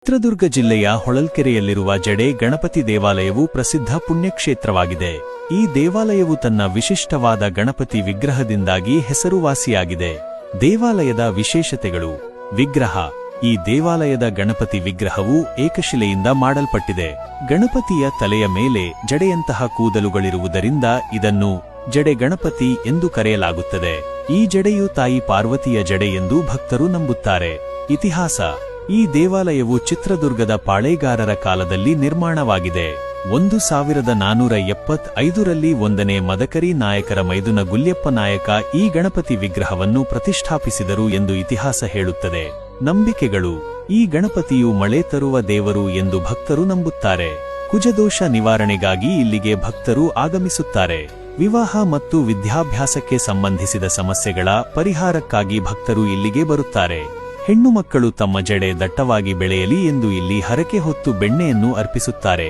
ಚಿತ್ರದುರ್ಗ ಜಿಲ್ಲೆಯ ಹೊಳಲ್ಕೆರೆಯಲ್ಲಿರುವ ಜಡೆ ಗಣಪತಿ ದೇವಾಲಯವು ಪ್ರಸಿದ್ಧ ಪುಣ್ಯಕ್ಷೇತ್ರವಾಗಿದೆ. ಈ ದೇವಾಲಯವು ತನ್ನ ವಿಶಿಷ್ಟವಾದ ಗಣಪತಿ ವಿಗ್ರಹದಿಂದಾಗಿ ಹೆಸರುವಾಸಿಯಾಗಿದೆ. ದೇವಾಲಯದ ವಿಶೇಷತೆಗಳು. ವಿಗ್ರಹ. ಈ ದೇವಾಲಯದ ಗಣಪತಿ ವಿಗ್ರಹವು ಏಕಶಿಲೆಯಿಂದ ಮಾಡಲ್ಪಟ್ಟಿದೆ. ಗಣಪತಿಯ ತಲೆಯ ಮೇಲೆ ಜಡೆಯಂತಹ ಕೂದಲುಗಳಿರುವುದರಿಂದ ಇದನ್ನು ಜಡೆ ಗಣಪತಿ ಎಂದು ಕರೆಯಲಾಗುತ್ತದೆ. ಈ ಜಡೆಯು ತಾಯಿ ಪಾರ್ವತಿಯ ಜಡೆ ಎಂದು ಭಕ್ತರು ನಂಬುತ್ತಾರೆ. ಇತಿಹಾಸ. ಈ ದೇವಾಲಯವು ಚಿತ್ರದುರ್ಗದ ಪಾಳೇಗಾರರ ಕಾಲದಲ್ಲಿ ನಿರ್ಮಾಣವಾಗಿದೆ. 1475ರಲ್ಲಿ 1ನೇ ಮದಕರಿ ನಾಯಕರ ಮೈದುನ ಗುಲ್ಯಪ್ಪ ನಾಯಕ ಈ ಗಣಪತಿ ವಿಗ್ರಹವನ್ನು ಪ್ರತಿಷ್ಠಾಪಿಸಿದರು ಎಂದು ಇತಿಹಾಸ ಹೇಳುತ್ತದೆ. ನಂಬಿಕೆಗಳು. ಈ ಗಣಪತಿಯು ಮಳೆ ತರುವ ದೇವರು ಎಂದು ಭಕ್ತರು ನಂಬುತ್ತಾರೆ. ಕುಜದೋಷ ನಿವಾರಣೆಗಾಗಿ ಇಲ್ಲಿಗೆ ಭಕ್ತರು ಆಗಮಿಸುತ್ತಾರೆ. ವಿವಾಹ ಮತ್ತು ವಿದ್ಯಾಭ್ಯಾಸಕ್ಕೆ ಸಂಬಂಧಿಸಿದ ಸಮಸ್ಯೆಗಳ ಪರಿಹಾರಕ್ಕಾಗಿ ಭಕ್ತರು ಇಲ್ಲಿಗೆ ಬರುತ್ತಾರೆ. ಹೆಣ್ಣು ಮಕ್ಕಳು ತಮ್ಮ ಜಡೆ ದಟ್ಟವಾಗಿ ಬೆಳೆಯಲಿ ಎಂದು ಇಲ್ಲಿ ಹರಕೆ ಹೊತ್ತು ಬೆಣ್ಣೆಯನ್ನು ಅರ್ಪಿಸುತ್ತಾರೆ.